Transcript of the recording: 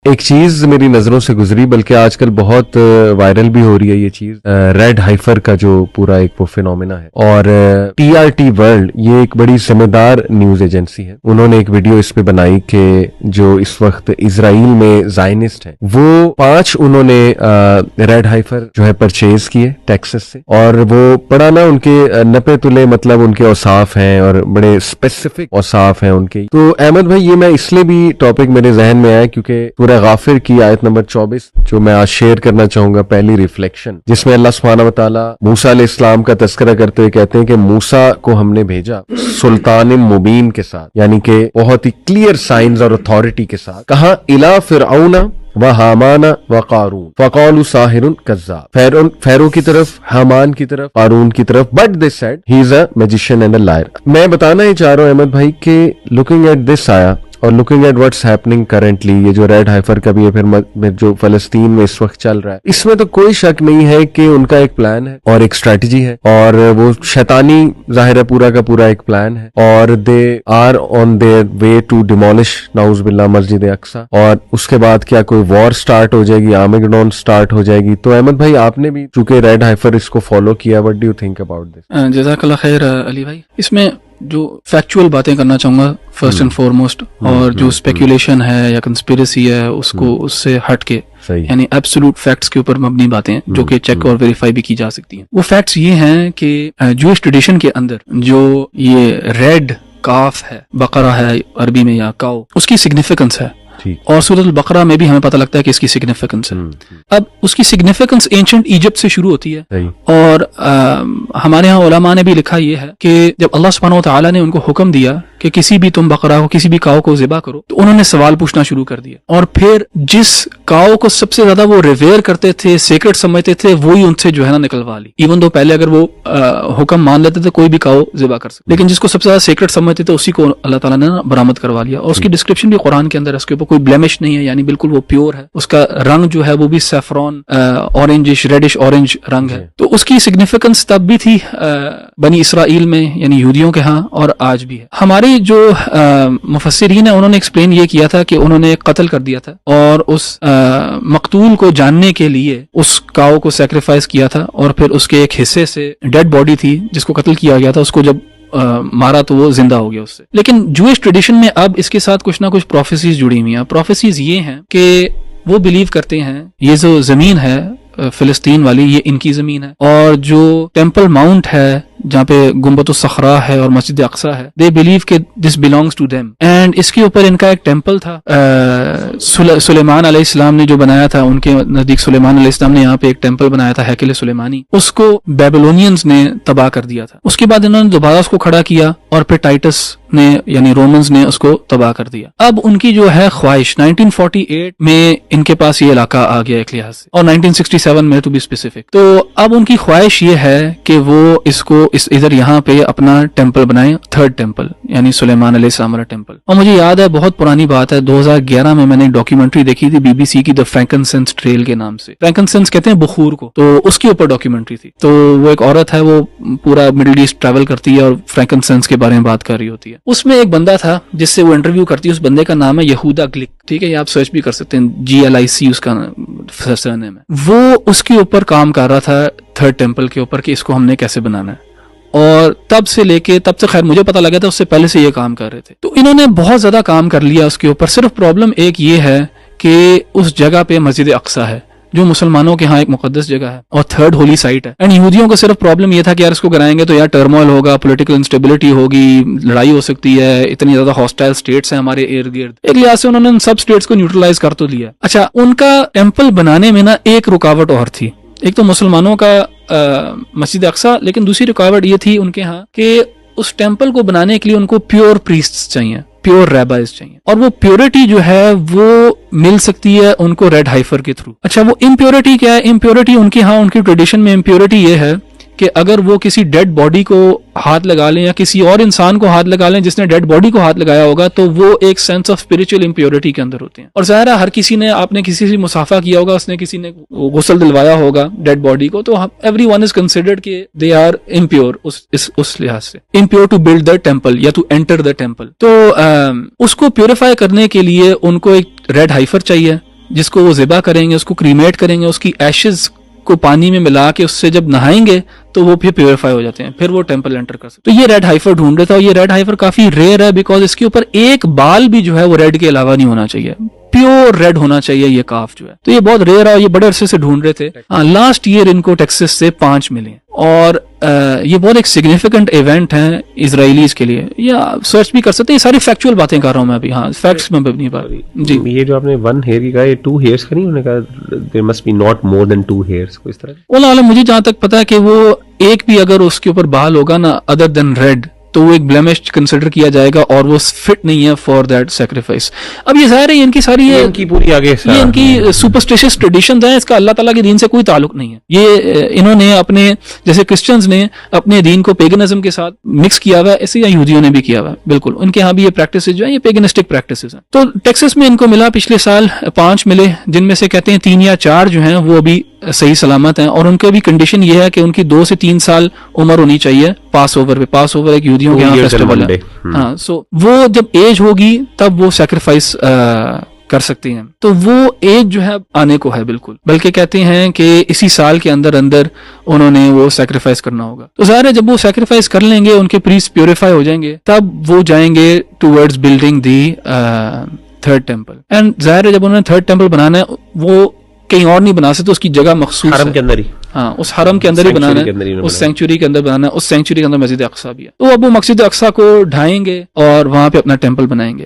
ایک چیز میری نظروں سے گزری, بلکہ آج کل بہت وائرل بھی ہو رہی ہے یہ چیز, ریڈ ہائفر کا جو پورا ایک وہ فینومینا ہے. اور TRT ورلڈ یہ ایک بڑی ذمہ دار نیوز ایجنسی ہے, انہوں نے ایک ویڈیو اس پہ بنائی کہ جو اس وقت اسرائیل میں زائنسٹ ہیں وہ 5 انہوں نے ریڈ ہائفر جو ہے پرچیز کیے ٹیکسس سے, اور وہ پڑا نا ان کے 90 تلے مطلب ان کے اوصاف ہیں اور بڑے اسپیسیفک اوصاف ہیں ان کے. تو احمد بھائی یہ میں اس لیے بھی ٹاپک میرے ذہن میں آیا کیونکہ سورہ غافر کی آیت نمبر 24 جو میں آج شیئر کرنا چاہوں گا, پہلی ریفلیکشن, جس میں اللہ سبحانہ و تعالیٰ موسیٰ علیہ السلام کا تذکرہ کرتے ہوئے کہتے ہیں کہ موسیٰ کو ہم نے بھیجا سلطان مبین کے ساتھ, یعنی کہ بہت ہی کلیئر سائنز اور اتھارٹی کے ساتھ. کہاں الی فرعون و حامان و قارون فقالوا ساحر کذاب, فیرو کی طرف, حامان کی طرف, قارون کی طرف, but they said he is a magician and a liar. میں بتانا ہی چاہ رہا ہوں احمد بھائی کہ لوکنگ ایٹ دس آیا اور looking at what's happening currently, یہ جو ریڈ ہائفر کا بھی ہے, پھر جو فلسطین میں اس وقت چل رہا ہے, اس میں تو کوئی شک نہیں ہے کہ ان کا ایک پلان ہے اور ایک اسٹریٹجی ہے, اور وہ شیطانی ظاہر ہے پورا کا پورا ایک پلان ہے, اور they are on their way to demolish نعوذ باللہ مسجد اقصی. اور اس کے بعد کیا کوئی وار سٹارٹ ہو جائے گی, آرمیگڈون سٹارٹ ہو جائے گی. تو احمد بھائی آپ نے بھی چونکہ ریڈ ہائفر اس کو فالو کیا, what do you think about this? جزاک اللہ خیر علی بھائی. اس میں جو فیکچوئل باتیں کرنا چاہوں گا فرسٹ اینڈ فارموسٹ, اور جو اسپیکولیشن ہے یا کنسپیریسی ہے اس کو اس سے ہٹ کے, یعنی ایبسولوٹ فیکٹس کے اوپر مبنی باتیں جو کہ چیک اور ویریفائی بھی کی جا سکتی ہیں. وہ فیکٹس یہ ہیں کہ جوئش ٹریڈیشن کے اندر جو یہ ریڈ کاف ہے, بقرہ ہے عربی میں یا کاؤ, اس کی سگنیفیکنس ہے, اور سورۃ البقرہ میں بھی ہمیں پتہ لگتا ہے کہ اس کی سگنیفیکنس ہے. اب اس کی سگنیفیکنس اینشنٹ ایجپٹ سے شروع ہوتی ہے, اور ہمارے ہاں علماء نے بھی لکھا یہ ہے کہ جب اللہ سبحانہ و تعالیٰ نے ان کو حکم دیا کہ کسی بھی تم بقرہ کو, کسی بھی کاؤ کو ذبح کرو, تو انہوں نے سوال پوچھنا شروع کر دیا, اور پھر جس کاؤ کو سب سے زیادہ وہ ریویئر کرتے تھے, سیکرٹ سمجھتے تھے, وہی ان سے جو ہے نا نکلوا لی. ایون دو پہلے اگر وہ حکم مان لیتے تھے کوئی بھی کاؤ ذبح کر سکتے, لیکن جس کو سب سے زیادہ سیکرٹ سمجھتے تھے اسی کو اللہ تعالیٰ نے برآمد کروا لیا. اور اس کی ڈسکرپشن بھی قرآن کے اندر, اس کے اوپر کوئی بلیمش نہیں ہے, یعنی بالکل وہ پیور ہے. اس کا رنگ جو ہے وہ بھی سیفرون اورنجش ریڈش اورنج رنگ ہے. تو اس کی سگنیفیکنس تب بھی تھی بنی اسرائیل میں, یعنی یہودیوں کے ہاں, اور آج بھی ہے. ہمارے جو مفسرین ہیں انہوں نے ایکسپلین یہ کیا تھا کہ انہوں نے قتل کر دیا تھا, اور اس مقتول کو جاننے کے لیے اس کاؤ کو سیکریفائس کیا تھا, اور پھر اس کے ایک حصے سے ڈیڈ باڈی تھی جس کو قتل کیا گیا تھا, اس کو جب مارا تو وہ زندہ ہو گیا اس سے. لیکن جوئش ٹریڈیشن میں اب اس کے ساتھ کچھ نہ کچھ پروفیسیز جڑی ہوئی ہیں. پروفیسیز یہ ہیں کہ وہ بلیو کرتے ہیں یہ جو زمین ہے فلسطین والی, یہ ان کی زمین ہے, اور جو ٹیمپل ماؤنٹ ہے جہاں پہ گنبد الصخرہ ہے اور مسجد اقصی ہے, دے بلیو کہ this belongs to them. And اس کے اوپر ان کا ایک ٹیمپل تھا, سلیمان علیہ السلام نے جو بنایا تھا, ان کے نزدیک سلیمان علیہ السلام نے یہاں پہ ایک ٹیمپل بنایا تھا, ہیکل سلیمانی, اس کو بیبلونینز نے تباہ کر دیا تھا. اس کے بعد انہوں نے دوبارہ اس کو کھڑا کیا, اور پھر ٹائٹس نے یعنی رومنز نے اس کو تباہ کر دیا. اب ان کی جو ہے خواہش 1948 میں ان کے پاس یہ علاقہ آ گیا ایک لحاظ سے, اور 1967 میں ٹو بی اسپیسیفک. تو اب ان کی خواہش یہ ہے کہ وہ اس کو ادھر یہاں پہ اپنا ٹیمپل بنائیں, تھرڈ ٹیمپل, یعنی سلیمان علیہ السلام والا ٹیمپل. اور مجھے یاد ہے بہت پرانی بات ہے, 2011 میں نے ڈاکیومنٹری دیکھی تھی BBC کی, دا فرینکنسنس ٹریل کے نام سے. فرینکنسنس کہتے ہیں بخور کو, تو اس کے اوپر ڈاکیومنٹری تھی. تو وہ ایک عورت ہے, وہ پورا مڈل ایسٹ ٹریول کرتی ہے اور فرینکنسنس کے بارے میں بات کر رہی ہوتی ہے. اس میں ایک بندہ تھا جس سے وہ انٹرویو کرتی ہے, اس بندے کا نام ہے یہودا گلک, ٹھیک ہے, یہ آپ سرچ بھی کر سکتے ہیں, GLIC اس کا سرنیم ہے. وہ اس کے اوپر کام کر رہا تھا تھرڈ ٹیمپل کے اوپر کہ اس کو ہم نے کیسے بنانا ہے, اور تب سے خیر مجھے پتا لگا تھا, اس سے پہلے سے یہ کام کر رہے تھے. تو انہوں نے بہت زیادہ کام کر لیا اس کے اوپر. صرف پرابلم ایک یہ ہے کہ اس جگہ پہ مسجد اقصی ہے جو مسلمانوں کے ہاں ایک مقدس جگہ ہے اور تھرڈ ہولی سائٹ ہے. اینڈ یہودیوں کو صرف پرابلم یہ تھا کہ یار اس کو کرائیں گے تو یار ٹرموئل ہوگا, پولیٹیکل انسٹیبلٹی ہوگی, لڑائی ہو سکتی ہے, اتنی زیادہ ہاسٹائل سٹیٹس ہیں ہمارے ارد گرد. ایک لحاظ سے انہوں نے ان سب سٹیٹس کو نیوٹرلائز کر تو لیا. اچھا, ان کا ٹیمپل بنانے میں نا ایک رکاوٹ اور تھی. ایک تو مسلمانوں کا مسجد اقصی, لیکن دوسری رکاوٹ یہ تھی ان کے ہاں کہ اس ٹیمپل کو بنانے کے لیے ان کو پیور پریسٹس چاہیے, پیور ریبائز چاہیے, اور وہ پیورٹی جو ہے وہ مل سکتی ہے ان کو ریڈ ہائفر کے تھرو. اچھا, وہ امپیورٹی کیا ہے؟ امپیورٹی ان کے ہاں, ان کی ٹریڈیشن میں امپیورٹی یہ ہے کہ اگر وہ کسی ڈیڈ باڈی کو ہاتھ لگا لیں یا کسی اور انسان کو ہاتھ لگا لیں جس نے ڈیڈ باڈی کو ہاتھ لگایا ہوگا, تو وہ ایک سینس آف اسپرچل امپیورٹی کے اندر ہوتے ہیں. اور ظاہر ہے ہر کسی نے, آپ نے کسی سے مصافحہ کیا ہوگا, اس نے کسی نے غسل دلوایا ہوگا ڈیڈ باڈی کو, تو ایوری ون از کنسیڈرڈ کہ دے آر امپیور اس لحاظ سے, impure to build the temple یا ٹو انٹر دا ٹیمپل. تو اس کو پیوریفائی کرنے کے لیے ان کو ایک ریڈ ہائفر چاہیے, جس کو وہ ذبح کریں گے, اس کو کریمیٹ کریں گے, اس کی ایشز کو پانی میں ملا کے اس سے جب نہائیں گے تو وہ پھر پیوریفائی ہو جاتے ہیں, پھر وہ ٹیمپل انٹر کر سکتے. تو یہ ریڈ ہائفر ڈھونڈ رہا تھا, اور یہ ریڈ ہائفر کافی ریئر ہے بیکاز اس کے اوپر ایک بال بھی جو ہے وہ ریڈ کے علاوہ نہیں ہونا چاہیے, پیور ریڈ ہونا چاہیے یہ کاف جو ہے. تو یہ بہت ریئر ہے, یہ بڑے عرصے سے ڈھونڈ رہے تھے. لاسٹ ایئر ان کو ٹیکسس سے 5 ملے, اور یہ بہت ایک سگنیفیکنٹ ایونٹ ہے اسرائیلیز کے لیے. یا سرچ بھی کر سکتے ہیں, یہ ساری فیکچوئل باتیں کر رہا ہوں میں ابھی. ہاں فیکٹس میں نہیں بات. جی یہ جو آپ نے 1 hair کی کہا, یہ 2 hairs کا نہیں, انہوں نے کہا there must be not more than 2 hairs, کوئی اس طرح. واللہ عالم, مجھے جہاں تک پتا ہے کہ وہ ایک بھی اگر اس کے اوپر بال ہوگا نا ادر دین ریڈ تو وہ ایک بلیمش کنسیڈر کیا جائے گا اور وہ فٹ نہیں ہے فار دیٹ سیکریفائس. اب یہ ظاہر ہے ان کی ساری ان کی پوری آگے یہ ان کی سپرسٹیشس ٹریڈیشنز ہیں, اس کا اللہ تعالیٰ کے دین سے کوئی تعلق نہیں ہے. یہ انہوں نے اپنے جیسے کرسچنز نے اپنے دین کو پیگنزم کے ساتھ مکس کیا ہوا ہے, ایسے یہودیوں نے بھی کیا ہوا ہے. بالکل ان کے ہاں بھی یہ پریکٹسز جو ہیں یہ پیگنسٹک پریکٹسز ہیں. تو ٹیکسس میں ان کو ملا پچھلے سال 5 ملے, جن میں سے کہتے ہیں 3 یا 4 جو ہیں وہ ابھی صحیح سلامت ہیں, اور ان کی بھی کنڈیشن یہ ہے کہ ان کی 2 سے 3 سال عمر ہونی چاہیے پاس اوور پہ. پاس اوور ایک یہودیوں کے یہاں فیسٹیول ہے. ہاں, سو وہ جب ایج ہوگی تب وہ سیکریفائس کر سکتی ہیں. تو وہ ایج جو ہے آنے کو ہے بالکل, بلکہ کہتے ہیں کہ اسی سال کے اندر انہوں نے وہ سیکریفائس کرنا ہوگا. تو ظاہر ہے جب وہ سیکریفائس کر لیں گے, ان کے پریسٹ پیوریفائی ہو جائیں گے, تب وہ جائیں گے towards building the 3rd temple. And ظاہر ہے جب انہوں نے 3rd ٹیمپل بنانا ہے, وہ کہیں اور نہیں بنا سکتے, اس کی جگہ مخصوص حرم کے اندر ہی. ہاں, اس حرم کے اندر ہی بنانا ہے, اس سینکچوری کے اندر بنانا ہے. اس سینکچوری کے اندر مسجد اقصیٰ بھی ہے. تو اب وہ مسجد اقصیٰ کو ڈھائیں گے اور وہاں پہ اپنا ٹیمپل بنائیں گے.